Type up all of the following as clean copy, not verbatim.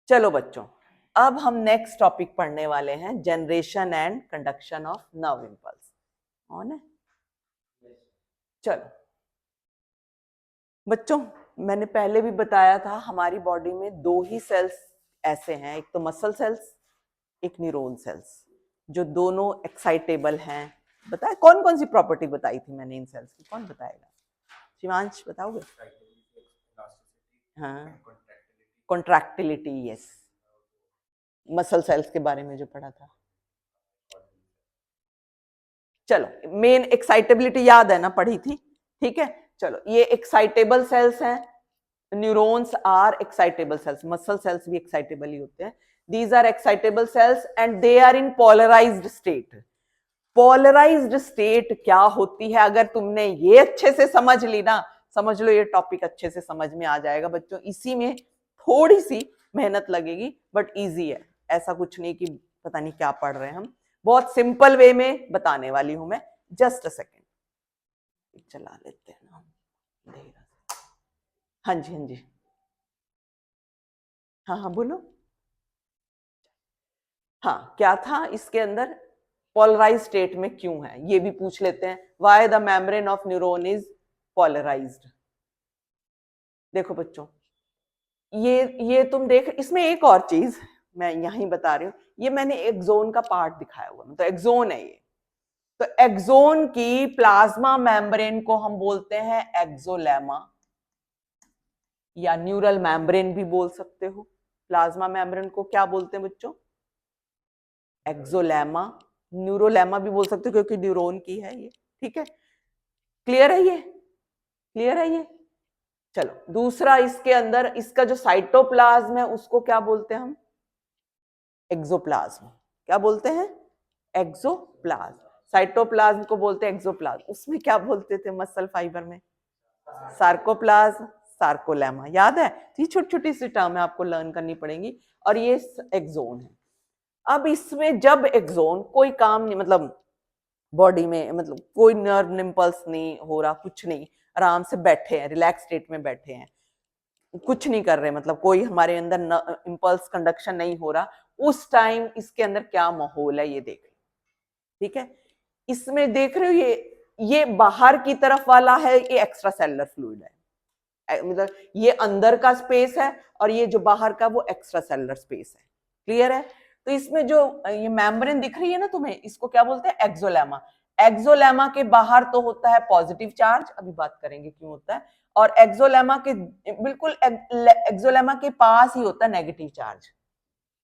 चलो बच्चों, अब हम नेक्स्ट टॉपिक पढ़ने वाले हैं, generation and conduction of nerve impulse. On है? चलो बच्चों, मैंने पहले भी बताया था हमारी बॉडी में दो ही सेल्स ऐसे हैं, एक तो मसल सेल्स, एक न्यूरॉन सेल्स, जो दोनों एक्साइटेबल हैं। बताया कौन कौन सी प्रॉपर्टी बताई थी मैंने इन सेल्स की, कौन बताएगा? शिवांश बताओगे? हाँ, कॉन्ट्रैक्टिलिटी, यस, मसल सेल्स के बारे में जो पढ़ा था। चलो, मेन एक्साइटेबिलिटी याद है ना, पढ़ी थी, ठीक है। चलो, ये एक्साइटेबल सेल्स हैं, neurons are excitable cells, muscle cells भी एक्साइटेबल ही होते हैं। These are excitable cells and they are in polarised state. Polarised state क्या होती है, अगर तुमने ये अच्छे से समझ ली ना, समझ लो ये टॉपिक अच्छे से समझ में आ जाएगा बच्चों। इसी में थोड़ी सी मेहनत लगेगी बट इजी है, ऐसा कुछ नहीं कि पता नहीं क्या पढ़ रहे हैं हम। बहुत सिंपल वे में बताने वाली हूं मैं। जस्ट अ सेकेंड, चला लेते हैं ना। हाँ जी, हाँ जी, हाँ हाँ बोलो। हाँ, क्या था इसके अंदर, पोलराइज स्टेट में क्यों है ये भी पूछ लेते हैं। Why the membrane of neuron is polarised. देखो बच्चों, ये तुम देख, इसमें एक और चीज मैं यहीं बता रही हूँ, ये मैंने एक्सोन का पार्ट दिखाया हुआ, तो एक्सोन है ये। तो एक्सोन की प्लाज्मा मेम्ब्रेन को हम बोलते हैं एक्सोलेमा, या न्यूरल मेम्ब्रेन भी बोल सकते हो। प्लाज्मा मेम्ब्रेन को क्या बोलते हैं बच्चों? एक्सोलेमा। न्यूरोलेमा भी बोल सकते हो क्योंकि न्यूरॉन की है ये, ठीक है। क्लियर है ये? क्लियर है ये? चलो, दूसरा, इसके अंदर इसका जो साइटोप्लाज्म है उसको क्या बोलते हैं हम? एक्सोप्लाज्म। क्या बोलते हैं? एक्सोप्लाज्म। साइटोप्लाज्म को बोलते हैं एक्सोप्लाज्म। उसमें क्या बोलते थे मसल फाइबर में? Sarcoplasm, sarcolemma. याद है? ये छोटी छोटी सी टर्म है, आपको लर्न करनी पड़ेगी। और ये एक्सोन है। अब इसमें जब एक्सोन कोई काम नहीं, मतलब बॉडी में, मतलब कोई नर्व इम्पल्स नहीं हो रहा, कुछ नहीं, आराम से बैठे हैं, रिलैक्स स्टेट में बैठे हैं, कुछ नहीं कर रहे, मतलब कोई हमारे अंदर इम्पल्स कंडक्शन नहीं हो रहा, उस टाइम इसके अंदर क्या माहौल है ये देख, ठीक है। इसमें देख रहे हो, ये बाहर की तरफ वाला है, ये एक्स्ट्रा सेलुलर फ्लूइड है, मतलब ये अंदर का स्पेस है, और ये जो बाहर का वो एक्स्ट्रा सेलुलर स्पेस है। क्लियर है? तो इसमें जो ये मेम्ब्रेन दिख रही है ना तुम्हें, इसको क्या बोलते हैं? एक्सोलेमा। एक्सोलेमा के बाहर तो होता है पॉजिटिव चार्ज, अभी बात करेंगे क्यों होता है, और एक्सोलेमा के बिल्कुल एक्सोलेमा के पास ही होता है नेगेटिव चार्ज।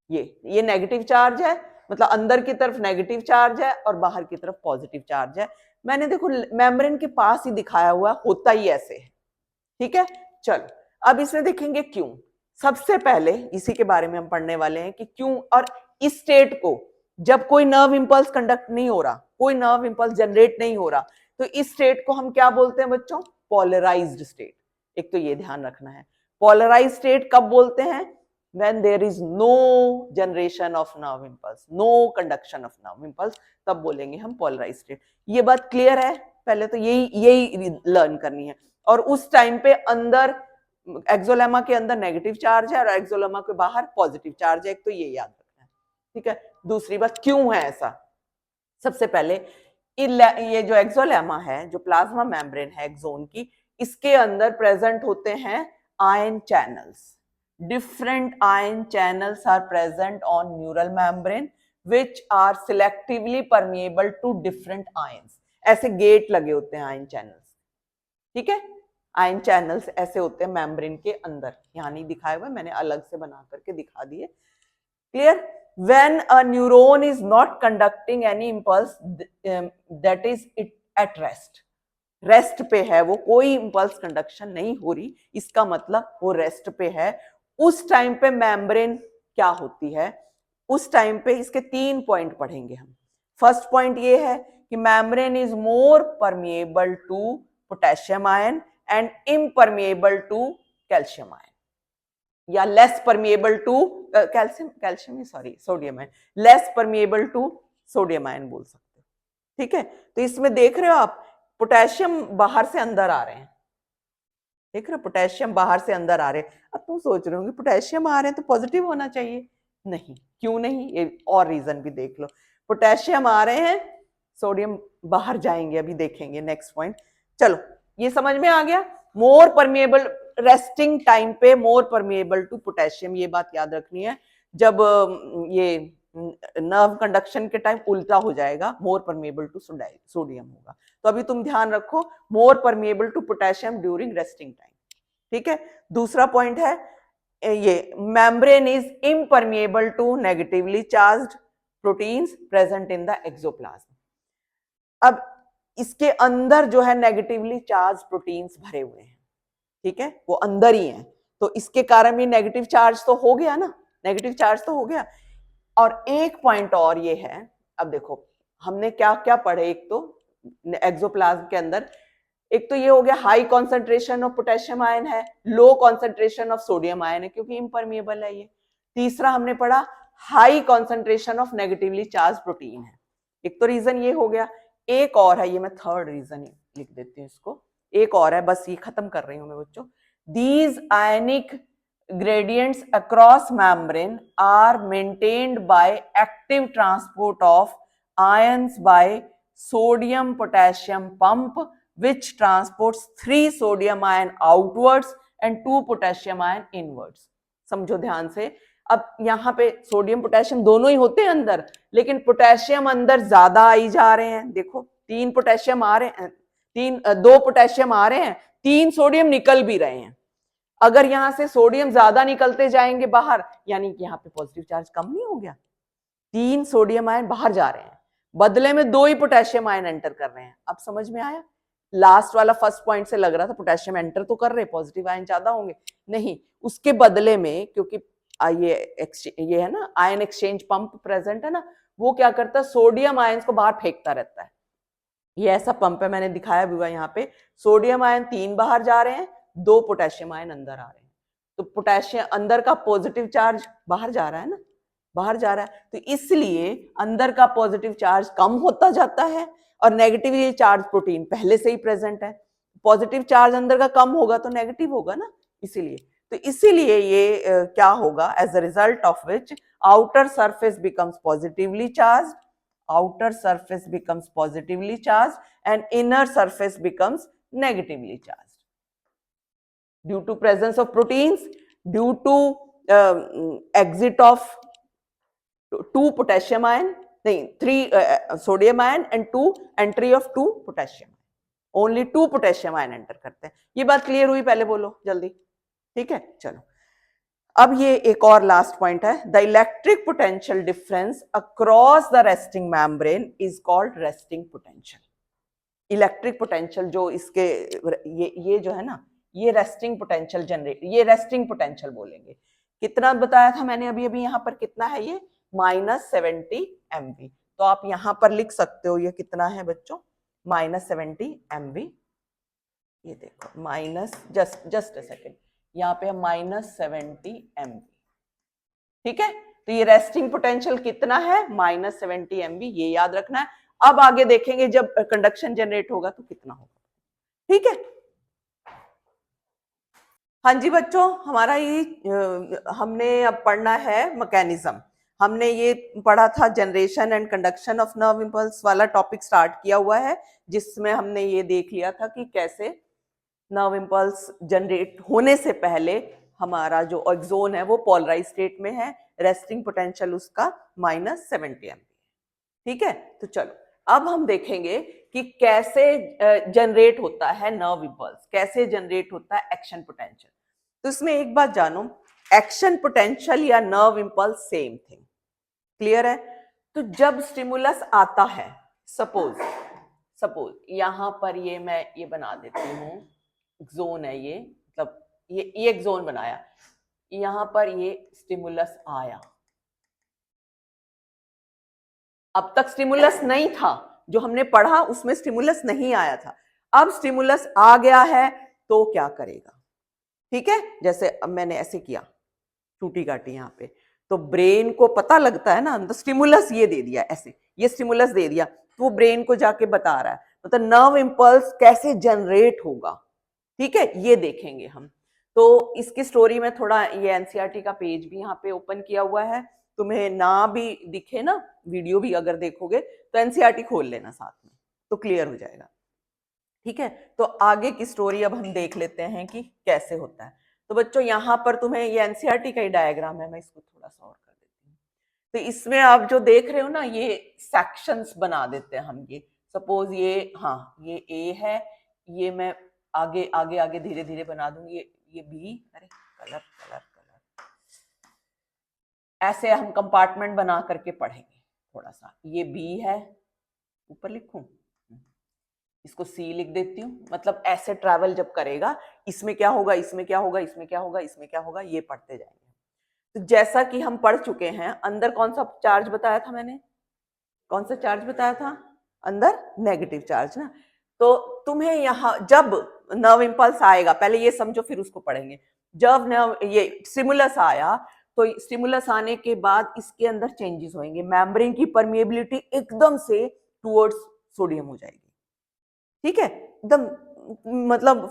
ये नेगेटिव चार्ज है, मतलब अंदर की तरफ नेगेटिव चार्ज है और बाहर की तरफ पॉजिटिव चार्ज है। मैंने देखो मेम्ब्रेन के पास ही दिखाया हुआ, होता ही ऐसे है, ठीक है। चलो, अब इसमें देखेंगे क्यों। सबसे पहले इसी के बारे में हम पढ़ने वाले हैं कि क्यों, और इस स्टेट को, जब कोई नर्व इंपल्स कंडक्ट नहीं हो रहा, कोई नर्व इंपल्स जनरेट नहीं हो रहा, तो इस स्टेट को हम क्या बोलते हैं बच्चों? Polarised state. एक तो ये ध्यान रखना है, पोलराइज्ड स्टेट कब बोलते हैं? when there is no generation of nerve impulse, no conduction of nerve impulse, तब बोलेंगे हम polarized state। ये बात क्लियर है? पहले तो यही लर्न करनी है। और उस टाइम पे अंदर एक्सोलेमा के अंदर नेगेटिव चार्ज है और एक्सोलेमा के बाहर पॉजिटिव चार्ज है, एक तो ये याद रखना है, ठीक है। दूसरी बात, क्यों है ऐसा? सबसे पहले, ये जो एक्सोलेमा है, जो प्लाज्मा मेम्ब्रेन है एक्सोन की, इसके अंदर प्रेजेंट होते हैं ion channels. Different ion channels are present on neural membrane which are selectively permeable to different ions। ऐसे गेट लगे होते हैं आयन चैनल्स, ठीक है। आयन चैनल्स ऐसे होते हैं मेम्ब्रेन के अंदर, यहाँ नहीं दिखाए हुए, मैंने अलग से बना करके दिखा दिए। Clear? when a neuron is not conducting any impulse, that is it at rest, rest पे है वो, कोई इंपल्स कंडक्शन नहीं हो रही, इसका मतलब वो रेस्ट पे है। उस टाइम पे मेम्ब्रेन क्या होती है? उस टाइम पे इसके 3 पॉइंट पढ़ेंगे हम। फर्स्ट पॉइंट ये है कि membrane is more permeable to potassium ion and impermeable to calcium ion, या less permeable to calcium sorry sodium ion, less permeable to sodium ion बोल सकते हो, ठीक है। तो इसमें देख रहे हो आप, पोटेशियम बाहर से अंदर आ रहे हैं, देख रहे, पोटेशियम बाहर से अंदर आ रहे हैं। अब तुम सोच रहे होंगे पोटेशियम आ रहे हैं तो पॉजिटिव होना चाहिए, नहीं, क्यों नहीं, ये और रीजन भी देख लो। पोटेशियम आ रहे हैं, सोडियम बाहर जाएंगे, अभी देखेंगे नेक्स्ट पॉइंट। चलो ये समझ में आ गया। मोर परमिएबल, रेस्टिंग टाइम पे मोर परमिएबल टू पोटेशियम, ये बात याद रखनी है। जब ये नर्व कंडक्शन के टाइम उल्टा हो जाएगा, मोर परमिएबल टू सोडियम होगा। तो अभी तुम ध्यान रखो, more permeable to potassium during resting time. ठीक है, दूसरा पॉइंट है ये, membrane is impermeable to negatively charged proteins present in the axoplasm. अब इसके अंदर जो है नेगेटिवली चार्ज प्रोटीन्स भरे हुए हैं, ठीक है, वो अंदर ही हैं, तो इसके कारण ये नेगेटिव चार्ज तो हो गया ना, नेगेटिव चार्ज तो हो गया। और एक पॉइंट और ये है, अब देखो हमने क्या क्या पढ़े, एक तो एक्सोप्लाज्म के अंदर, एक तो ये हो गया high concentration of potassium ion है, low concentration of sodium ion है क्योंकि इम्परमिएबल है ये। तीसरा हमने पढ़ा high concentration of negatively charge protein है, एक तो रीजन ये हो गया। एक और है, ये मैं थर्ड रीजन लिख देती हूँ इसको, एक और है, बस ये खत्म कर रही हूं मैं बच्चों। These ionic gradients across membrane are maintained by active transport of ions by sodium potassium pump, which transports 3 sodium ion outwards and 2 potassium ion inwards। समझो ध्यान से, अब यहाँ पे सोडियम पोटेशियम दोनों ही होते हैं अंदर, लेकिन पोटेशियम अंदर ज्यादा आई जा रहे हैं। देखो 3 पोटेशियम आ रहे हैं, 2 पोटेशियम आ रहे हैं, 3 सोडियम निकल भी रहे हैं। अगर यहां से सोडियम ज्यादा निकलते जाएंगे बाहर, यानी कि यहाँ पे पॉजिटिव चार्ज कम नहीं हो गया, 3 सोडियम आयन बाहर जा रहे हैं, बदले में 2 ही पोटेशियम आयन एंटर कर रहे हैं। अब समझ में आया? लास्ट वाला फर्स्ट पॉइंट से लग रहा था पोटेशियम एंटर तो कर रहे, पॉजिटिव आयन ज्यादा होंगे, नहीं, उसके बदले में क्योंकि ये है ना आयन एक्सचेंज पंप प्रेजेंट है ना, वो क्या करता है, सोडियम आयन को बाहर फेंकता रहता है। ये ऐसा पंप है, मैंने दिखाया भी हुआ यहाँ पे। सोडियम आयन 3 बाहर जा रहे हैं, 2 पोटेशियम आयन अंदर आ रहे हैं, तो पोटेशियम अंदर का पॉजिटिव चार्ज बाहर जा रहा है ना, बाहर जा रहा है, तो इसलिए अंदर का पॉजिटिव चार्ज कम होता जाता है और नेगेटिवली चार्ज प्रोटीन पहले से ही प्रेजेंट है। पॉजिटिव चार्ज अंदर का कम होगा तो नेगेटिव होगा ना, इसीलिए। तो इसीलिए ये क्या होगा, as a result of which outer surface becomes positively charge, outer surface becomes positively charged and inner surface becomes negatively charged due to presence of proteins, due to exit of 2 potassium ion, 3 sodium ion and 2 entry of 2 potassium, only 2 potassium ion enter करते हैं। ये बात clear हुई? पहले बोलो जल्दी, ठीक है। चलो अब ये एक और लास्ट पॉइंट है, the electric potential difference across the resting membrane is called resting potential. Electric potential जो इसके ये जो है ना, ये रेस्टिंग पोटेंशियल जनरेट, ये रेस्टिंग पोटेंशियल बोलेंगे। कितना बताया था मैंने अभी अभी, यहाँ पर कितना है ये, -70 MV। तो आप यहाँ पर लिख सकते हो ये कितना है बच्चों, -70 MV। ये देखो माइनस, जस्ट अ सेकेंड, यहाँ पे -70 MV, ठीक है। तो ये रेस्टिंग पोटेंशियल कितना है, -70 MV, ये याद रखना है। अब आगे देखेंगे जब कंडक्शन जनरेट होगा तो कितना होगा, ठीक है। हाँ जी बच्चों, हमारा ये हमने अब पढ़ना है मैकेनिज्म। हमने ये पढ़ा था generation and conduction of nerve impulse वाला टॉपिक स्टार्ट किया हुआ है, जिसमें हमने ये देख लिया था कि कैसे नर्व इंपल्स जनरेट होने से पहले हमारा जो एक्सोन है वो पोलराइज स्टेट में है, रेस्टिंग पोटेंशियल उसका -70 MV, ठीक है। तो चलो अब हम देखेंगे कि कैसे जनरेट होता है नर्व इंपल्स, कैसे जनरेट होता है एक्शन पोटेंशियल। तो इसमें एक बात जानो, एक्शन पोटेंशियल या nerve impulse same thing, clear है। तो जब स्टिमुलस आता है, सपोज यहां पर ये मैं ये बना देती हूँ, जोन है ये, मतलब ये एक जोन बनाया, यहां पर ये स्टिमुलस आया, अब तक स्टिमुलस नहीं था, जो हमने पढ़ा उसमें स्टिमुलस नहीं आया था, अब स्टिमुलस आ गया है तो क्या करेगा, ठीक है। जैसे अब मैंने ऐसे किया, टूटी काटी यहाँ पे, तो ब्रेन को पता लगता है ना, तो स्टिमुलस ये दे दिया, ऐसे ये स्टिमुलस दे दिया, तो वो ब्रेन को जाके बता रहा है, मतलब नर्व इंपल्स कैसे जनरेट होगा, ठीक है, ये देखेंगे हम। तो इसकी स्टोरी में थोड़ा, ये एनसीईआरटी का पेज भी यहाँ पे ओपन किया हुआ है, तुम्हें ना भी दिखे ना, वीडियो भी अगर देखोगे तो एनसीईआरटी खोल लेना साथ में, तो क्लियर हो जाएगा। ठीक है, तो आगे की स्टोरी अब हम देख लेते हैं कि कैसे होता है। तो बच्चों यहाँ पर तुम्हें ये एनसीईआरटी का ही डायग्राम है, मैं इसको थोड़ा सा और कर देती हूँ। तो इसमें आप जो देख रहे हो ना, ये सेक्शंस बना देते हैं हम। ये सपोज ये, हाँ ये ए है, ये मैं आगे आगे आगे धीरे धीरे बना दूंगी, ये बी, अरे कलर कलर कलर, ऐसे हम कंपार्टमेंट बना करके पढ़ेंगे थोड़ा सा। ये बी है, ऊपर लिखूं, इसको सी लिख देती हूँ। मतलब ऐसे ट्रैवल जब करेगा, इसमें क्या होगा, इसमें क्या होगा, इसमें क्या होगा, इसमें क्या होगा, ये पढ़ते जाएंगे। तो जैसा कि हम पढ़ चुके हैं, अंदर कौन सा चार्ज बताया था मैंने, कौन सा चार्ज बताया था, अंदर नेगेटिव चार्ज ना। तो तुम्हें यहाँ जब नर्व इंपल्स आएगा, पहले ये समझो फिर उसको पढ़ेंगे। जब नर्व ये स्टिमुलस आया, तो स्टिमुलस आने के बाद इसके अंदर चेंजेस होंगे, मेम्ब्रेन की परमिएबिलिटी एकदम से टुवर्ड्स सोडियम हो जाएगी। ठीक है, एकदम, मतलब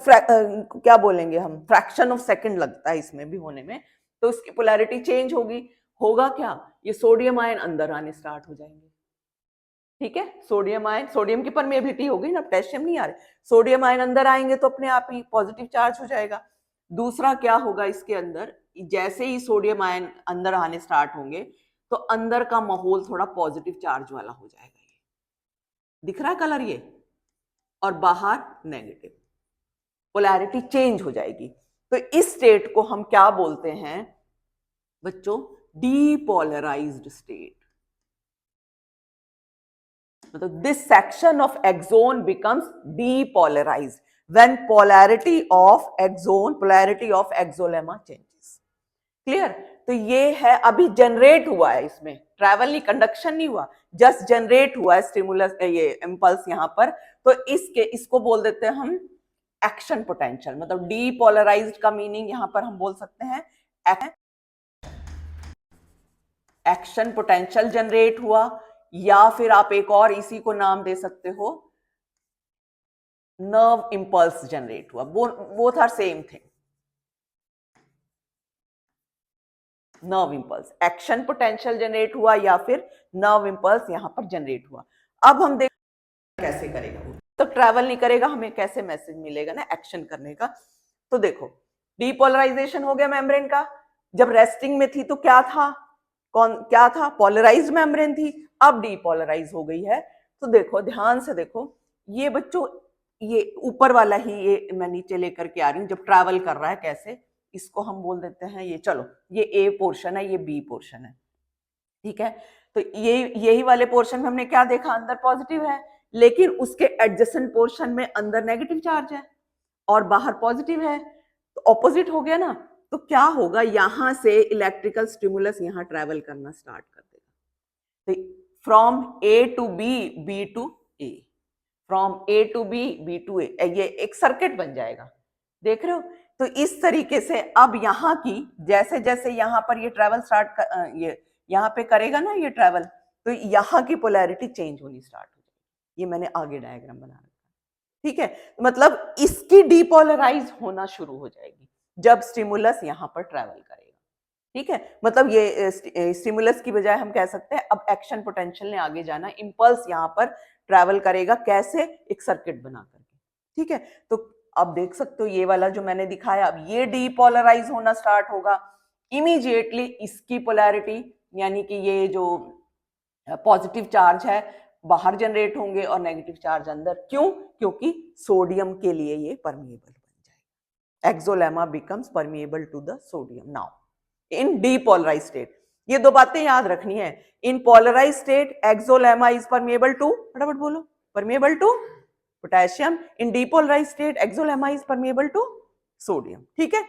क्या बोलेंगे हम, फ्रैक्शन ऑफ सेकंड लगता है इसमें भी होने में। तो इसकी पोलैरिटी चेंज होगी, होगा क्या, ये सोडियम आयन अंदर आने स्टार्ट हो जाएंगे। ठीक है, सोडियम आयन, सोडियम की परमेबिलिटी हो गई ना, पोटेशियम नहीं आ रहे, सोडियम आयन अंदर आएंगे तो अपने आप ही पॉजिटिव चार्ज हो जाएगा। दूसरा क्या होगा इसके अंदर, जैसे ही सोडियम आयन अंदर आने स्टार्ट होंगे, तो अंदर का माहौल थोड़ा पॉजिटिव चार्ज वाला हो जाएगा। ये दिख रहा है कलर ये, और बाहर नेगेटिव, पोलैरिटी चेंज हो जाएगी। तो इस स्टेट को हम क्या बोलते हैं बच्चों, डीपोलराइज्ड स्टेट। मतलब this section of axon becomes depolarised when polarity of axolemma changes. Clear? तो ये है, अभी जनरेट हुआ है, इसमें ट्रैवल नहीं, कंडक्शन नहीं हुआ, जस्ट जनरेट हुआ है स्टिमुलस, ये इंपल्स यहाँ पर। तो इसको बोल देते हैं हम एक्शन पोटेंशियल। मतलब डीपोलराइज्ड का मीनिंग यहाँ पर हम बोल सकते हैं एक्शन पोटेंशियल जनरेट हुआ, या फिर आप एक और इसी को नाम दे सकते हो, नर्व इंपल्स जनरेट हुआ। Both are same thing. Nerve impulse, action potential generate हुआ या फिर नर्व इंपल्स यहां पर जनरेट हुआ। अब हम देख कैसे करेगा वो, तो ट्रैवल नहीं करेगा, हमें कैसे मैसेज मिलेगा ना एक्शन करने का। तो देखो, डीपोलराइजेशन हो गया मेम्ब्रेन का। जब रेस्टिंग में थी तो क्या था, क्या था, पोलराइज्ड मेम्ब्रेन थी, अब डीपोलराइज हो गई है। तो देखो, ध्यान से देखो, ये बच्चों, ये ऊपर वाला ही ये मैं नीचे लेकर के आ रही हूँ, जब ट्रैवल कर रहा है कैसे, इसको हम बोल देते हैं, ये चलो, ये ए पोर्शन है, ये बी पोर्शन है। ठीक है, तो ये यही वाले पोर्शन में हमने क्या देखा, अंदर पॉजिटिव है, लेकिन उसके एडजेसेंट पोर्शन में अंदर नेगेटिव चार्ज है और बाहर पॉजिटिव है, तो ऑपोजिट हो गया ना। तो क्या होगा, यहां से इलेक्ट्रिकल स्टिमुलस यहां ट्रैवल करना स्टार्ट कर देगा। तो from A to B, B to A, from A to B, B to A, ये एक सर्किट बन जाएगा। देख रहे हो? तो इस तरीके से अब यहाँ की, जैसे जैसे यहाँ पर ये ट्रैवल ये यहाँ पे करेगा ना ये ट्रैवल, तो यहाँ की पोलैरिटी चेंज होनी स्टार्ट हो जाएगी। ये मैंने आगे डायग्राम बना रखा है। ठीक है, मतलब इसकी डीपोलराइज होना शुरू हो जाएगी जब स्टिमुलस यहाँ पर ट्रैवल करेगा। ठीक है, मतलब ये स्टिमुलस की बजाय हम कह सकते हैं अब एक्शन पोटेंशियल ने आगे जाना, इंपल्स यहाँ पर ट्रैवल करेगा, कैसे, एक सर्किट बना करके। ठीक है, तो अब देख सकते हो ये वाला जो मैंने दिखाया, अब ये डीपोलराइज होना स्टार्ट होगा इमीडिएटली। इसकी पोलैरिटी यानी कि ये जो पॉजिटिव चार्ज है बाहर जनरेट होंगे और नेगेटिव चार्ज अंदर। क्यों? क्योंकि सोडियम के लिए ये परमिएबल बन जाएगा। Axolemma becomes permeable to the sodium now in depolarise state. ये दो बातें याद रखनी है। In polarise state axolemma is permeable to, फटाफट बोलो, permeable to potassium. In depolarise state axolemma is permeable to sodium. ठीक है,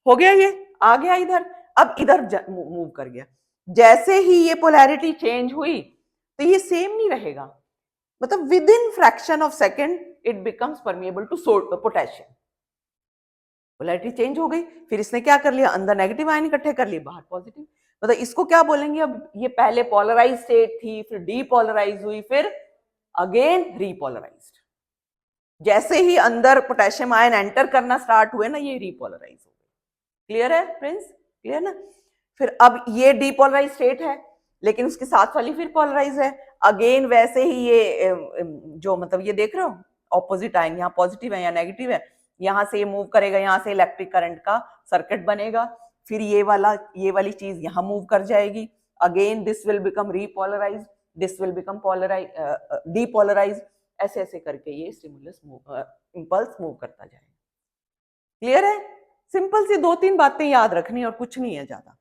हो गया, ये आ गया इधर, अब इधर मूव कर गया। जैसे ही ये पोलैरिटी चेंज हुई तो ये सेम नहीं रहेगा, मतलब within fraction of second it becomes permeable to potassium. Polarity change हो गई, फिर इसने क्या कर लिया, अंदर नेगेटिव आयन इकट्ठे कर लिए, बाहर पॉजिटिव। मतलब इसको क्या बोलेंगे, अब ये पहले पोलराइज स्टेट थी, फिर डीपोलराइज हुई, फिर अगेन रीपोलराइज्ड। जैसे ही अंदर पोटेशियम आयन एंटर करना स्टार्ट हुए ना, ये रिपोलराइज हो गए। क्लियर है फ्रेंड्स? क्लियर ना? फिर अब ये डीपोलराइज स्टेट है, लेकिन उसके साथ वाली फिर पोलराइज है। अगेन वैसे ही ये जो मतलब ये देख रहे हो ऑपोजिट आयन, यहाँ पॉजिटिव है या नेगेटिव है, यहाँ से ये मूव करेगा, यहाँ से इलेक्ट्रिक करंट का सर्किट बनेगा, फिर ये वाली चीज यहाँ मूव कर जाएगी, again this will become repolarise, this will become depolarise, ऐसे ऐसे करके ये स्टिमुलस इंपल्स मूव करता जाएगा। क्लियर है? सिंपल सी 2-3 बातें याद रखनी और कुछ नहीं है ज्यादा।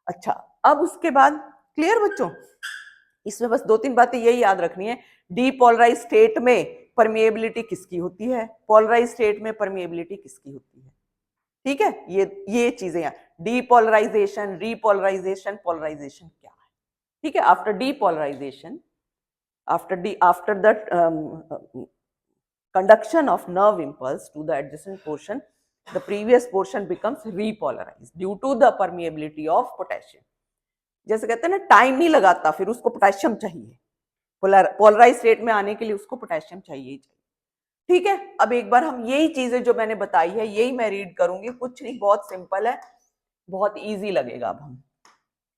अच्छा, अब उसके बाद क्लियर बच्चों, इसमें बस 2-3 बातें यही याद रखनी है। डीपोलराइज स्टेट में परमिएबिलिटी किसकी होती है, पोलराइज स्टेट में परमिएबिलिटी किसकी होती है। ठीक है, ये चीजें यहाँ डीपोलराइजेशन, रीपोलराइजेशन, पोलराइजेशन क्या है। ठीक है, after depolarisation, after the conduction of nerve impulse to the adjacent portion, the previous portion becomes repolarized due to the permeability of potassium. जैसे कहते हैं ना, टाइम नहीं लगाता, फिर उसको पोटेशियम चाहिए, पोलराइज स्टेट में आने के लिए उसको पोटेशियम चाहिए। ठीक है, अब एक बार हम यही चीजें जो मैंने बताई है यही मैं रीड करूंगी, कुछ नहीं, बहुत सिंपल है, बहुत इजी लगेगा। अब हम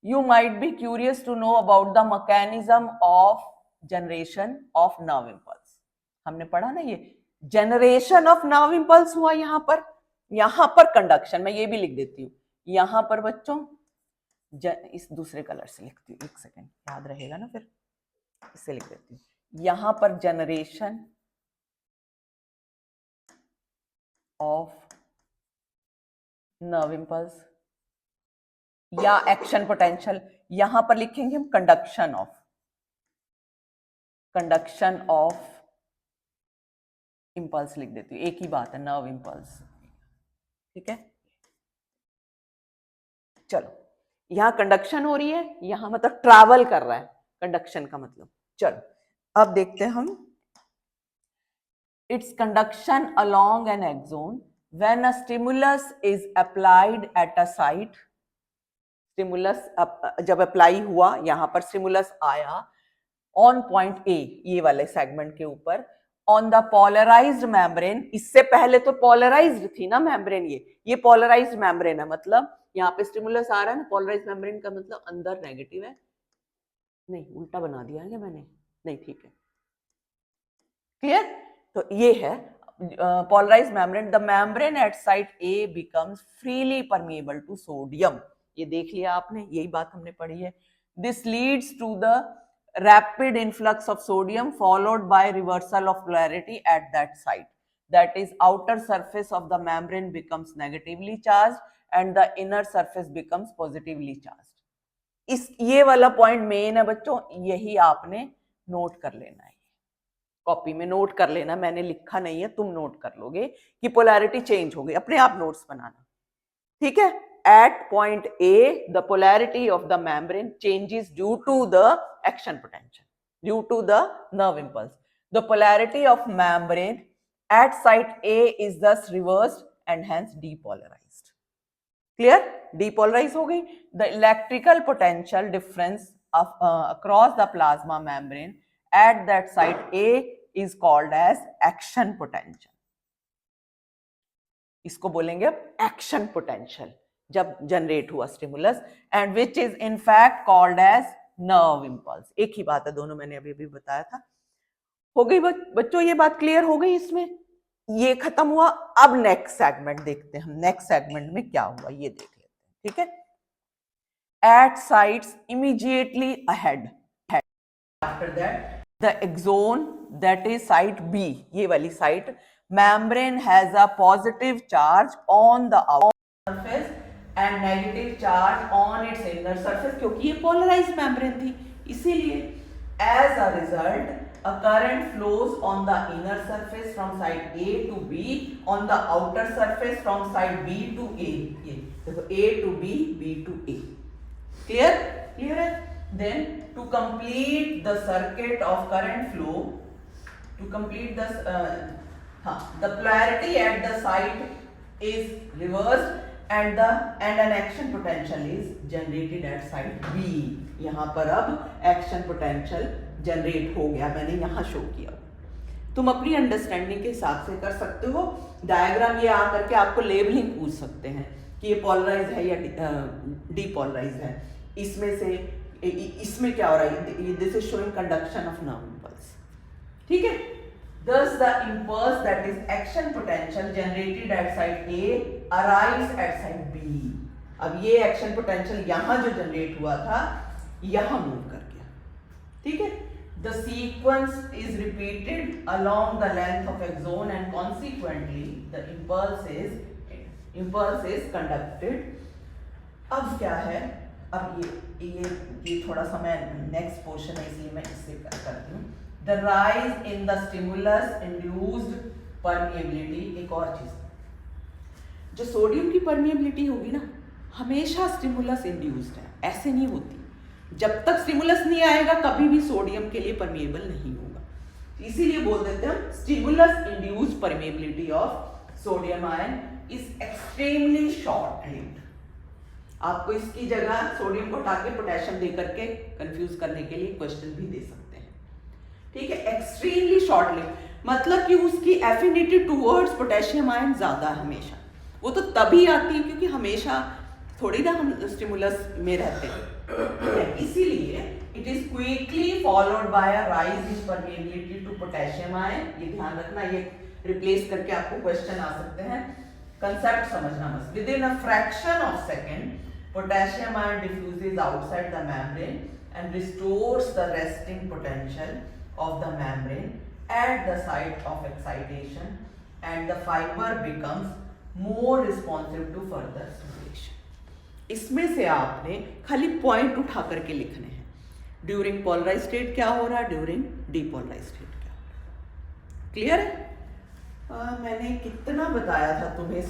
You might be curious to know about the mechanism of generation of nerve impulse. हमने पढ़ा ना, ये जनरेशन ऑफ नर्व इंपल्स हुआ यहाँ पर कंडक्शन, मैं ये भी लिख देती हूँ यहाँ पर बच्चों, इस दूसरे कलर से लिखती हूँ, एक सेकेंड, याद रहेगा ना, फिर इससे लिख देती हूँ। यहाँ पर जनरेशन ऑफ नर्व इंपल्स या एक्शन पोटेंशियल, यहां पर लिखेंगे हम कंडक्शन ऑफ इंपल्स लिख देती हूँ, एक ही बात है, नर्व इंपल्स। ठीक है, चलो, यहां कंडक्शन हो रही है, यहां मतलब ट्रैवल कर रहा है, कंडक्शन का मतलब। चलो अब देखते हैं हम, it's conduction along an axon when a stimulus is applied at a site. Stimulus जब अप्लाई हुआ, यहां पर स्टिमुलस आया ऑन पॉइंट ए, ये वाले सेगमेंट के ऊपर, ऑन द पोलराइज्ड मेम्ब्रेन। इससे पहले तो पोलराइज्ड थी ना मेम्ब्रेन, ये पोलराइज्ड मेम्ब्रेन है, मतलब यहाँ पे स्टिमुलस आ रहा है ना, पोलराइज्ड मेम्ब्रेन का मतलब अंदर नेगेटिव है, नहीं उल्टा बना दिया है क्या मैंने, नहीं ठीक है, क्लियर। तो ये है polarised membrane, the membrane at site A becomes freely permeable to sodium, ये देख लिया आपने, यही बात हमने पढ़ी है। This leads to the rapid influx of sodium followed by reversal of polarity at that site, that is outer surface of the membrane becomes negatively charged and the inner surface becomes positively charged। इस ये वाला point main है बच्चों, यही आपने note कर लेना है, कॉपी में नोट कर लेना, मैंने लिखा नहीं है, तुम नोट कर लोगे कि पोलैरिटी चेंज हो गई, अपने आप नोट्स बनाना। ठीक है, at point A the polarity of the membrane changes due to the action potential, due to the nerve impulse. The polarity of membrane at site A is thus reversed and hence depolarized. Clear? Depolarized हो गई। The electrical potential difference of across the plasma membrane at that site A is called as action potential. इसको बोलेंगे अब action potential, जब generate हुआ stimulus, and which is in fact called as nerve impulse. एक ही बात है, दोनों मैंने अभी भी बताया था। हो गई बच्चों, ये बात क्लियर हो गई इसमें, ये खत्म हुआ। अब नेक्स्ट सेगमेंट देखते हैं हम, नेक्स्ट सेगमेंट में क्या हुआ ये देख लेते हैं। ठीक है, at sites immediately ahead, after that the axon that is site B, ये वाली site, membrane has a positive charge on the outer surface and negative charge on its inner surface, क्योंकि ये polarized membrane थी, इसीलिए as a result a current flows on the inner surface from side A to B, on the outer surface from side B to A, ये देखो A to B, B to A, clear है। Then to complete the circuit of current flow, to complete the the polarity at the site is reversed and an action potential is generated at site B। यहाँ पर अब action potential generate हो गया, मैंने यहाँ show किया। तुम अपनी अंडरस्टैंडिंग के हिसाब से कर सकते हो। डायग्राम ये आकर के आपको लेबलिंग पूछ सकते हैं कि ये पोलराइज है या डीपोलराइज है, इसमें से इसमें क्या हो रहा है, this is showing conduction of nerve impulse. ठीक है, thus the impulse that is action potential generated at site A arrives at site B। अब ये एक्शन पोटेंशियल यहां जो जनरेट हुआ था यहां मूव कर गया। ठीक है, the sequence is repeated along the length of axon and consequently the impulse is conducted। अब क्या है, अब ये थोड़ा सा मैं नेक्स्ट पोर्शन है इसलिए मैं इससे करती हूँ। The rise in the stimulus induced permeability। एक और चीज, जो सोडियम की परमिएबिलिटी होगी ना, हमेशा स्टिमुलस इंड्यूस्ड है, ऐसे नहीं होती। जब तक स्टिमुलस नहीं आएगा कभी भी सोडियम के लिए परमिएबल नहीं होगा। इसीलिए बोल देते हैं stimulus induced permeability of sodium ion is extremely short lived. आपको इसकी जगह सोडियम को हटा के पोटेशियम दे करके कंफ्यूज करने के लिए क्वेश्चन भी दे सकते हैं। ठीक है, एक्सट्रीमली शॉर्ट लिव्ड मतलब कि उसकी एफिनिटी टुवर्ड्स पोटेशियम आयन ज्यादा है हमेशा। वो तो तभी आती है क्योंकि हमेशा थोड़ी ना हम स्टिमुलस में रहते हैं, इसीलिए it is quickly followed by a rise in permeability to potassium ion. ये ध्यान रखना, ये रिप्लेस करके आपको क्वेश्चन आ सकते हैं, कंसेप्ट समझना बस। With in a fraction of second potassium ion diffuses outside the membrane and restores the resting potential of the membrane at the site of excitation and the fiber becomes more responsive to further stimulation। इसमें से आपने खाली point उठा करके लिखने हैं। During polarise state क्या हो रहा है, ड्यूरिंग डीपोलराइज स्टेट क्या हो रहा है। क्लियर है? मैंने कितना बताया था तुम्हें,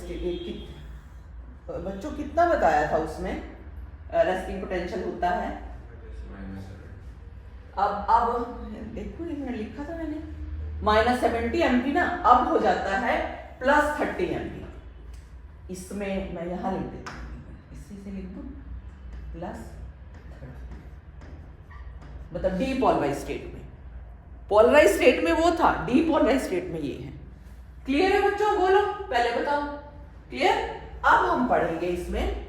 बच्चों कितना बताया था उसमें रेस्टिंग पोटेंशियल होता है। अब देखो ये लिखा था मैंने -70 MV ना, अब हो जाता है +30 MV। इसमें मैं यहाँ लिख देती हूँ, इसी से लिख दूँ +30, मतलब डीपोलराइज स्टेट में। पोलराइज स्टेट में वो था, डीपोलराइज स्टेट में ये है। क्लियर है बच्चों? बोलो पहले बताओ। क्लियर? अब हम पढ़ेंगे इसमें,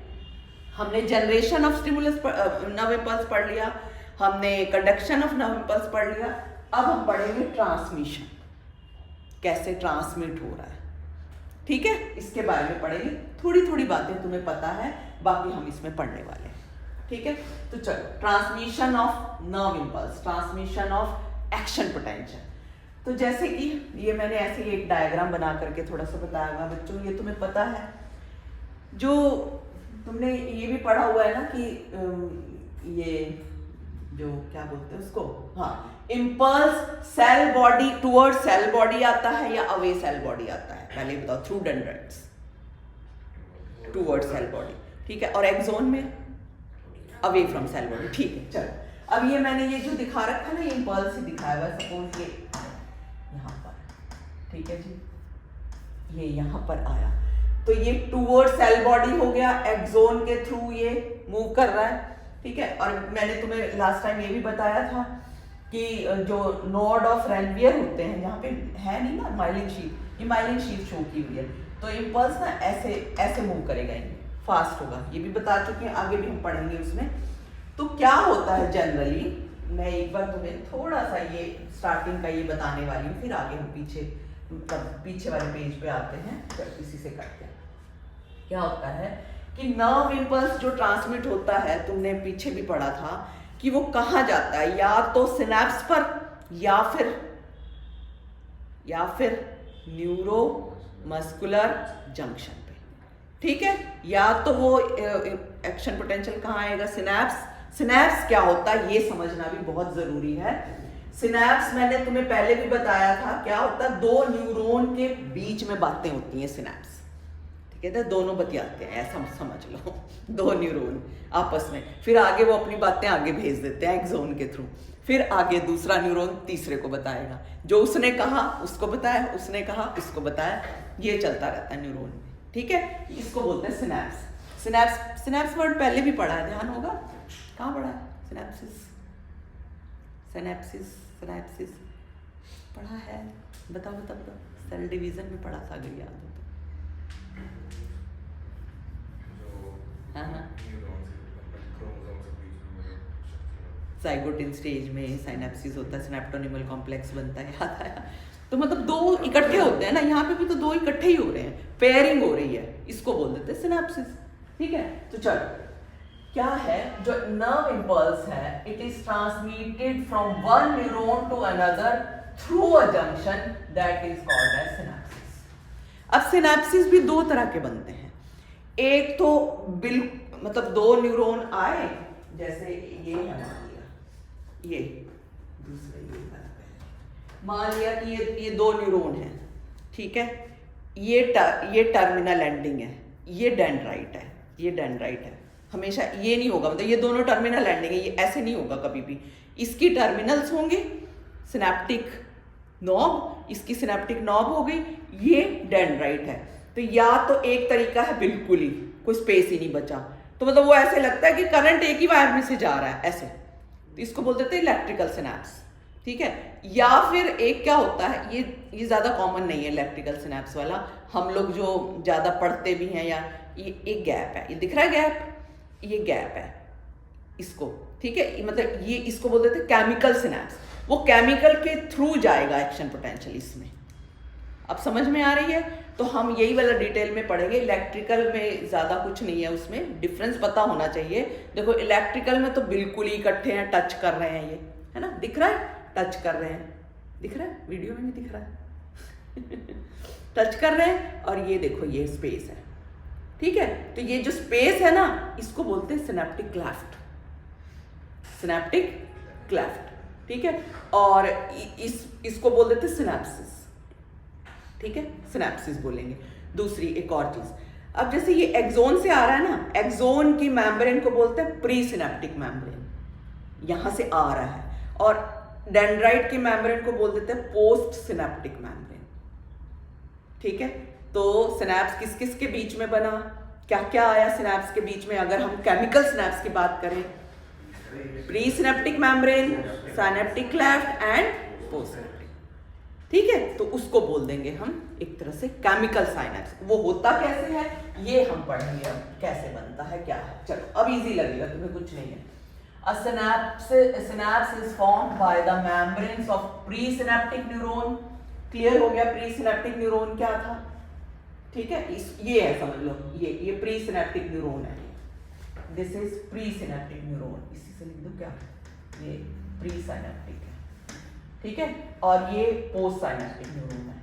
हमने generation of stimulus nerve impulse पढ़ लिया, हमने कंडक्शन ऑफ नर्व इंपल्स पढ़ लिया। अब हम पढ़ेंगे ट्रांसमिशन, कैसे ट्रांसमिट हो रहा है। ठीक है, इसके बारे में पढ़ेंगे। थोड़ी थोड़ी बातें तुम्हें पता है, बाकी हम इसमें पढ़ने वाले हैं। ठीक है, तो चलो, transmission of nerve impulse, transmission of action potential. तो जैसे कि ये मैंने ऐसे ही एक डायग्राम बना करके थोड़ा सा बताया बच्चों, ये तुम्हें पता है, जो तुमने ये भी पढ़ा हुआ है ना कि ये जो क्या बोलते हैं उसको, हाँ, impulse cell body toward cell body आता है या अवे सेल बॉडी आता है, पहले बताओ। Through dendrites toward cell body, ठीक है, और एक्सोन में अवे फ्रॉम सेल बॉडी। ठीक है, चलो अब ये मैंने ये जो दिखा रखा है ना, ये इम्पल्स ही दिखाया हुआ है। सपोज ये यहाँ पर, ठीक है जी, ये यहाँ पर आया तो ये टूवर्ड सेल बॉडी हो गया, एक्सोन के थ्रू ये मूव कर रहा है। ठीक है, और मैंने तुम्हें लास्ट टाइम ये भी बताया था कि जो नोड ऑफ रेनवियर होते हैं, यहाँ पे है नहीं ना माइलिन शीट, ये माइलिन शीट शो की हुई है, तो इम्पल्स ना ऐसे ऐसे मूव करेगा, इनमें फास्ट होगा। ये भी बता चुके हैं, आगे भी हम पढ़ेंगे उसमें। तो क्या होता है जनरली, मैं एक बार तुम्हें थोड़ा सा ये स्टार्टिंग का ये बताने वाली हूँ, फिर आगे हम पीछे वाले पेज पे आते हैं, तो इसी से करते हैं। क्या होता है कि नर्व इंपल्स जो ट्रांसमिट होता है, तुमने पीछे भी पढ़ा था कि वो कहाँ जाता है, या तो सिनेप्स पर या फिर न्यूरो मस्कुलर जंक्शन पे। ठीक है, या तो वो एक्शन पोटेंशियल कहाँ आएगा, सिनेप्स। सिनेप्स क्या होता है ये समझना भी बहुत जरूरी है। सिनेप्स मैंने तुम्हें पहले भी बताया था, क्या होता है, दो न्यूरॉन के बीच में बातें होती हैं सिनेप्स। ठीक है, दोनों बतियाते हैं, ऐसा समझ लो, दो न्यूरॉन आपस में, फिर आगे वो अपनी बातें आगे भेज देते हैं एक्सोन के थ्रू, फिर आगे दूसरा न्यूरॉन तीसरे को बताएगा, जो उसने कहा उसको बताया, उसने कहा उसको बताया, ये चलता रहता है न्यूरॉन में। ठीक है, इसको बोलते हैं सिनेप्स। सिनेप्स वर्ड पहले भी पढ़ा है, ध्यान होगा, कहाँ पढ़ा है, सिनेप्सिस। पढ़ा है, बताओ बताओ बताओ, सेल डिवीजन में पढ़ा था अगर याद हो तो। हाँ हाँ, जाइगोटिन स्टेज में साइनेप्सिस होता है, सिनेप्टोनिमल कॉम्प्लेक्स बनता है, याद आया। तो मतलब दो इकट्ठे होते हैं ना, यहाँ पे भी तो दो इकट्ठे ही हो रहे हैं, पेयरिंग हो रही है, इसको बोल देते हैं सिनेप्सिस। ठीक है, तो चलो क्या है, जो नर्व इंपल्स है, it is transmitted from one neuron to another through a junction that is called as synapsis. अब सिनेप्सिस भी दो तरह के बनते हैं, एक तो मतलब दो न्यूरॉन आए, जैसे ये है, ये दूसरा ये मान लिया कि ये दो न्यूरॉन है, ठीक है, ये टर्मिनल एंडिंग है, ये डेंड्राइट है, ये डेंड्राइट है, हमेशा ये नहीं होगा, मतलब ये दोनों टर्मिनल एंडिंग है, ये ऐसे नहीं होगा कभी भी, इसकी टर्मिनल्स होंगे सिनेप्टिक नॉब, इसकी सिनेप्टिक नॉब हो गई, ये डेंड्राइट है। तो या तो एक तरीका है बिल्कुल ही कोई स्पेस ही नहीं बचा, तो मतलब वो ऐसे लगता है कि करंट एक ही वायर में से जा रहा है ऐसे, तो इसको बोल देते हैं इलेक्ट्रिकल सिनेप्स। ठीक है, या फिर एक क्या होता है, ये ज़्यादा कॉमन नहीं है इलेक्ट्रिकल सिनेप्स वाला, हम लोग जो ज़्यादा पढ़ते भी हैं, या ये एक गैप है, ये दिख रहा है गैप, ये गैप है इसको, ठीक है, मतलब ये इसको बोल देते हैं केमिकल सिनेप्स, वो केमिकल के थ्रू जाएगा एक्शन पोटेंशियल इसमें। अब समझ में आ रही है? तो हम यही वाला डिटेल में पढ़ेंगे, इलेक्ट्रिकल में ज़्यादा कुछ नहीं है, उसमें डिफरेंस पता होना चाहिए। देखो इलेक्ट्रिकल में तो बिल्कुल ही इकट्ठे हैं, टच कर रहे हैं, ये है ना, दिख रहा है, टच कर रहे हैं, दिख रहा है, वीडियो में नहीं दिख रहा है टच कर रहे हैं, और ये देखो ये स्पेस है, ठीक है, तो ये जो स्पेस है ना, इसको बोलते हैं सिनेप्टिक क्लेफ्ट, सिनेप्टिक क्लेफ्ट, ठीक है, और इसको बोल देते हैं सिनेप्सिस, ठीक है, सिनेप्सिस बोलेंगे। दूसरी एक और चीज, अब जैसे ये एक्सोन से आ रहा है ना, एक्सोन की मेम्ब्रेन को बोलते हैं प्री सिनेप्टिक मेम्ब्रेन, यहां से आ रहा है, और डेंड्राइट की मेम्ब्रेन को बोल देते हैं पोस्ट सिनेप्टिक मेम्ब्रेन। ठीक है, तो सिनेप्स किस किस के बीच में बना, क्या क्या आया सिनेप्स के बीच में, अगर हम केमिकल सिनेप्स की बात करें, pre synaptic membrane, synaptic cleft and post synaptic. ठीक है, तो उसको बोल देंगे हम एक तरह से केमिकल सिनेप्स। वो होता कैसे है ये हम पढ़ेंगे, अब कैसे बनता है क्या है। चलो अब इजी लगेगा तुम्हें, कुछ नहीं है। A synapse is formed by the membranes of presynaptic neuron। Clear हो गया, प्रीसिनेप्टिक न्यूरॉन क्या था, ठीक है, ये है, समझ लो, ये प्रीसिनेप्टिक न्यूरॉन है, दिस इज प्रीसिनेप्टिक न्यूरॉन, इसी से लिख दो क्या, ये प्रीसिनेप्टिक है, ठीक है, और ये पोस्ट सिनेप्टिक न्यूरॉन है,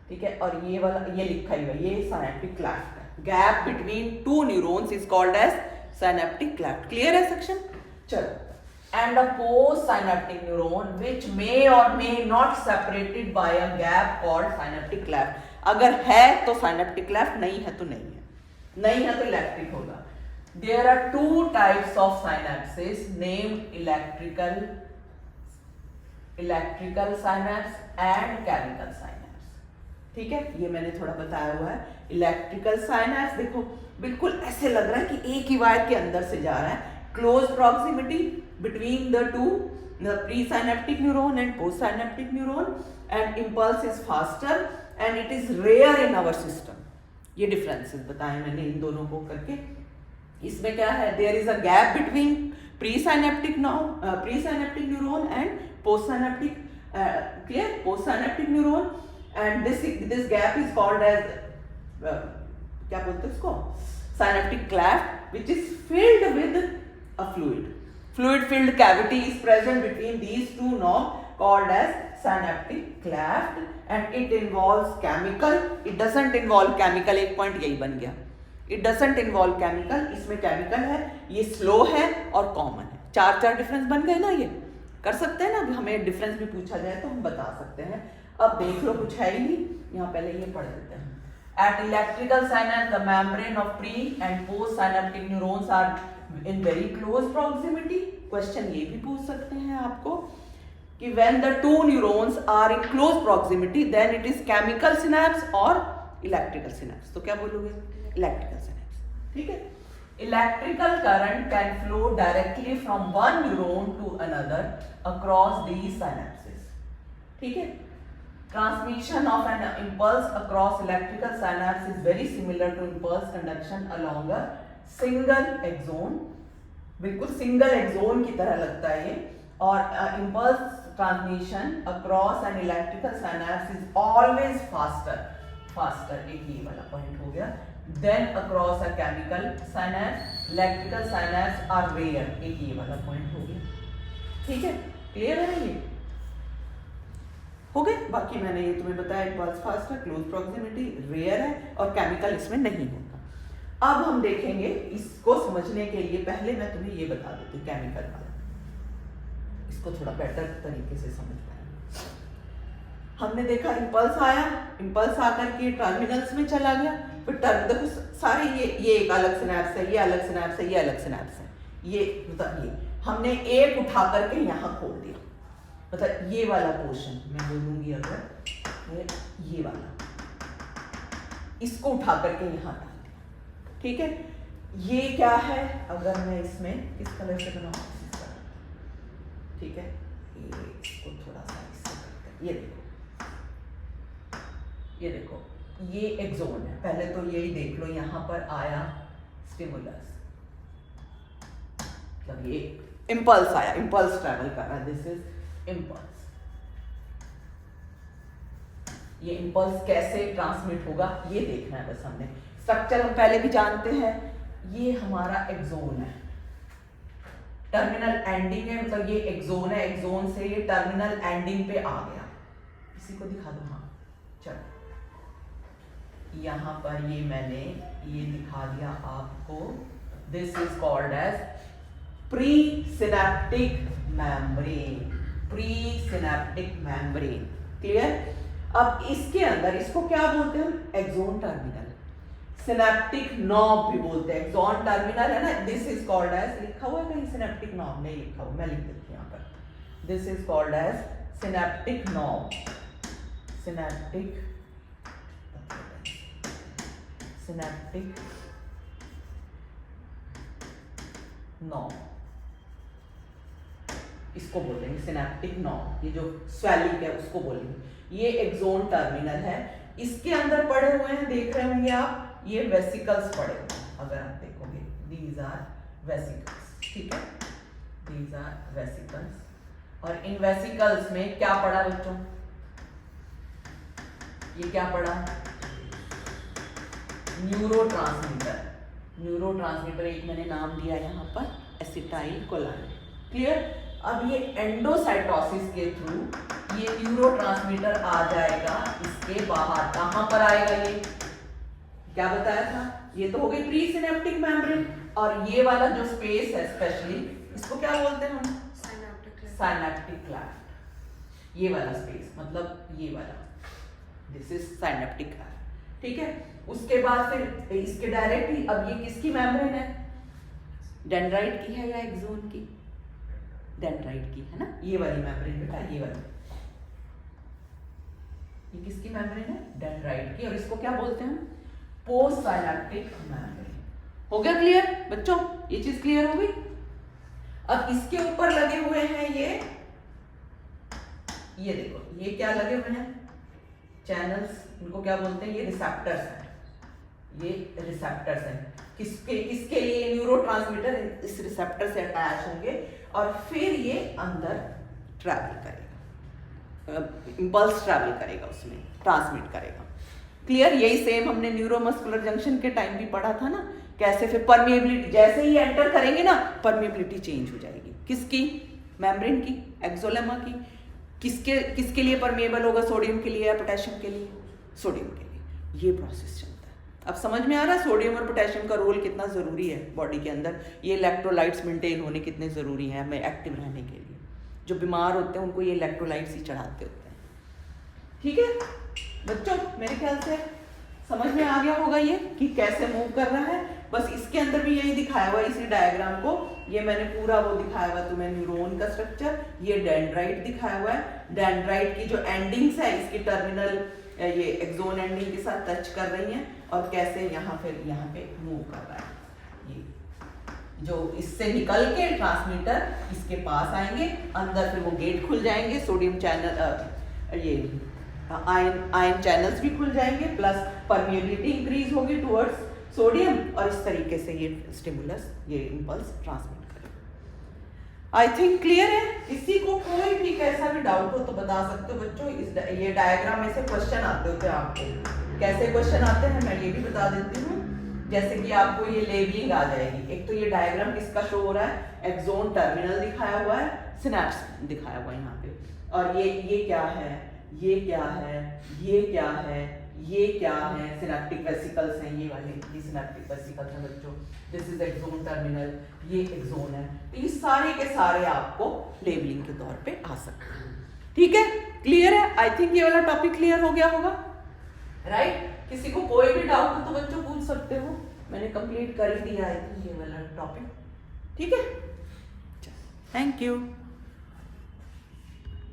ठीक है, और ये वाला ये लिखा ही है, ये सिनेप्टिक क्लेफ्ट है, gap between two neurons is called as synaptic cleft. Clear है सेक्शन? चलो, and a post-synaptic neuron which may or may not separated by a gap called synaptic cleft। अगर है तो synaptic cleft, नहीं है तो नहीं है, नहीं है तो इलेक्ट्रिक होगा। There are two types of synapses named electrical synapse and chemical synapse। ठीक है, ये मैंने थोड़ा बताया हुआ है। इलेक्ट्रिकल साइनेप्स देखो बिल्कुल ऐसे लग रहा है कि एक ही वायर के अंदर से जा रहा है, close proximity between the two, the presynaptic neuron and postsynaptic neuron, and impulse is faster and it is rare in our system। ये differences बताए मैंने इन दोनों को करके। इसमें क्या है, there is a gap between presynaptic neuron and postsynaptic postsynaptic neuron, and this gap is called as क्या बोलते हैं उसको, synaptic cleft, which is filled with a fluid filled cavity is present between these two knobs called as synaptic cleft, and it involves chemical, it doesn't involve chemical, एक point यही बन गया, it doesn't involve chemical, इसमें chemical है, ये slow है और common है। चार डिफरेंस बन गए ना, ये कर सकते हैं ना, हमें डिफरेंस भी पूछा जाए तो हम बता सकते हैं। अब देख लो, कुछ है ही नहीं, यहाँ पहले ये पढ़ लेते हैं। At electrical synapse, the membrane of pre and post synaptic neurons are in very close proximity। Question ये भी पूछ सकते हैं आपको कि when the two neurons are in close proximity, then it is chemical synapse or electrical synapse। तो क्या बोलोगे, electrical synapse। ठीक है, Electrical current can flow directly from one neuron to another across these synapses. ठीक है? Transmission of an impulse across electrical synapse is very similar to impulse conduction along a single axon. बिल्कुल single axon की तरह लगता है ये. और impulse transmission across an electrical synapse is always faster. एक ये वाला पॉइंट हो गया. Then across a chemical synapse, electrical synapse are rare. एक ये वाला पॉइंट हो गया. ठीक है, क्लियर है ये? हो गए. बाकी मैंने ये तुम्हें बताया, इम्पल्स फास्ट है, क्लोज प्रॉक्सिमिटी, रेयर है और केमिकल इसमें नहीं होता. अब हम देखेंगे इसको समझने के लिए पहले मैं तुम्हें ये बता देती हूँ केमिकल वाला, इसको थोड़ा बेटर तरीके से समझ पाएंगे. हमने देखा इम्पल्स आया, इम्पल्स आकर के टर्मिनल्स में चला गया. फिर देखो सारे ये एक अलग सिनेप्स है, ये अलग सिनेप्स है, ये अलग सिनेप्स है. ये मतलब ये हमने एक उठा करके यहाँ खोल दिया. मतलब ये वाला पोर्शन मैं बोलूंगी अगर ये वाला, इसको उठा करके यहाँ डाल दिया. ठीक है, ये क्या है? अगर मैं इसमें किस कलर से बनाऊँ, ठीक है, ये इसको थोड़ा सा इससे करते हैं. ये देखो, ये देखो, ये एक्सोन है. पहले तो यही देख लो, यहाँ पर आया स्टिमुलस, मतलब ये इम्पल्स आया, इम्पल्स ट्रैवल कर रहा है. This is impulse. ये इम्पल्स कैसे ट्रांसमिट होगा ये देखना है बस. हमने स्ट्रक्चर हम पहले भी जानते हैं. ये हमारा एक्सोन है, टर्मिनल एंडिंग है, मतलब ये एक्सोन है. एक्सोन से ये टर्मिनल एंडिंग पे आ गया. किसी को दिखा दो. हाँ चलो, यहां पर ये मैंने ये दिखा दिया आपको. This is called as pre synaptic membrane. Pre synaptic membrane. Clear? अब इसके अंदर इसको क्या बोलते हैं हम? Axon terminal. सिनेप्टिक नॉब भी बोलते हैं. एक्सोन टर्मिनल है ना. दिस इज कॉल्ड एज, लिखा हुआ है कहीं सिनेप्टिक नॉब? नहीं लिखा हुआ, मैं लिख देती हूँ यहाँ पर. This is called as synaptic knob. Synaptic knob इसको बोलेंगे. सिनेप्टिक नॉब, ये जो स्वेलिंग है उसको बोलेंगे. ये एक्सोन टर्मिनल है. इसके अंदर पड़े हुए हैं, देख रहे होंगे आप, ये वेसिकल्स पड़े हुए हैं. अगर आप देखोगे, दीज आर वेसिकल्स. ठीक है, दीज आर वेसिकल्स. और इन वेसिकल्स में क्या पड़ा बच्चों? ये क्या पड़ा? न्यूरोट्रांसमीटर. न्यूरोट्रांसमीटर एक मैंने नाम दिया यहाँ पर, एसिटाइल कोलाइन. क्लियर? अब ये एंडोसाइटोसिस के थ्रू ये न्यूरोट्रांसमीटर आ जाएगा इसके बाहर. कहां पर आएगा? ये क्या बताया था? ये तो हो गई प्री सिनेप्टिक मेम्ब्रेन. और ये वाला जो स्पेस है स्पेशली, इसको क्या बोलते हैं हम? Synaptic cleft. ये वाला स्पेस, मतलब ये वाला, दिस इज सिनेप्टिक क्लैफ्ट. ठीक है. उसके बाद फिर इसके डायरेक्टली, अब ये किसकी मेम्ब्रेन है? डेंड्राइट की है या एक्सोन की? डेंड्राइट की है ना. ये वाली मेम्ब्रेन बेटा, ये वाली, ये किसकी मेम्ब्रेन है? डेंड्राइट की. और इसको क्या बोलते हैं? Post synaptic membrane. हो गया क्लियर बच्चों? ये चीज क्लियर हो गई. अब इसके ऊपर लगे हुए हैं ये देखो, ये क्या लगे हुए हैं? चैनल्स. इनको क्या बोलते हैं? ये रिसेप्टर्स हैं. ये रिसेप्टर्स हैं. किसके लिए? न्यूरोट्रांसमीटर इस रिसेप्टर से अटैच होंगे और फिर ये अंदर ट्रैवल करेगा, इंपल्स ट्रैवल करेगा, उसमें ट्रांसमिट करेगा. क्लियर? यही सेम हमने न्यूरोमस्कुलर जंक्शन के टाइम भी पढ़ा था ना, कैसे फिर परमिएबिलिटी, जैसे ही एंटर करेंगे ना परमिएबिलिटी चेंज हो जाएगी. किसकी? मेम्ब्रेन की, एक्सोलेमा की. किसके लिए परमिएबल होगा? सोडियम के लिए या पोटेशियम के लिए? सोडियम के लिए. ये प्रोसेस चलता है. अब समझ में आ रहा है सोडियम और पोटेशियम का रोल कितना ज़रूरी है बॉडी के अंदर. ये इलेक्ट्रोलाइट्स मेंटेन होने कितने ज़रूरी हैं हमें एक्टिव रहने के लिए. जो बीमार होते हैं उनको ये इलेक्ट्रोलाइट्स ही चढ़ाते होते हैं. ठीक है बच्चों, मेरे ख्याल से समझ में आ गया होगा ये कि कैसे मूव कर रहा है. बस इसके अंदर भी यही दिखाया हुआ है इसी डायग्राम को. ये मैंने पूरा वो दिखाया हुआ है तुम्हें, न्यूरॉन का स्ट्रक्चर. ये डेंड्राइट दिखाया हुआ है. डेंड्राइट की जो एंडिंग्स है इसकी टर्मिनल ये एक्सोन एंडिंग के साथ टच कर रही हैं और कैसे यहाँ फिर यहाँ पे मूव कर रहा है. ये जो इससे निकल के ट्रांसमीटर इसके पास आएंगे, अंदर फिर वो गेट खुल जाएंगे, सोडियम चैनल ये आयन चैनल्स भी खुल जाएंगे, प्लस परमिएबिलिटी इंक्रीज होगी टुवर्ड्स सोडियम, और इस तरीके से ये स्टिमुलस ये इंपल्स ट्रांसमिट करेगा। आई थिंक क्लियर है। किसी को कोई भी कैसा भी डाउट हो तो बता सकते हो बच्चों। ये डायग्राम में से क्वेश्चन आते होते हैं आपको, कैसे क्वेश्चन आते हैं मैं ये भी बता देती हूँ। जैसे कि आपको ये लेबलिंग आ जाएगी, एक तो ये डायग्राम किसका शो हो रहा है, एक्सोन टर्मिनल दिखाया हुआ है, सिनेप्स दिखाया हुआ है यहाँ पे, और ये क्या है, ये क्या है, ये क्या है, ये क्या है, सिनेप्टिक वेसिकल्स हैं ये वाले, ये सिनेप्टिक वेसिकल्स हैं बच्चों, दिस इज एक्सोन टर्मिनल, ये एक्सोन है। तो ये सारे के सारे आपको लेबलिंग के तौर पे आ सकते हैं। ठीक है, क्लियर है? आई थिंक ये वाला टॉपिक क्लियर हो गया होगा, राइट? किसी को कोई भी डाउट हो तो बच्चों पूछ सकते हो, मैंने कंप्लीट कर ही दिया है ये वाला टॉपिक। ठीक है, थैंक यू।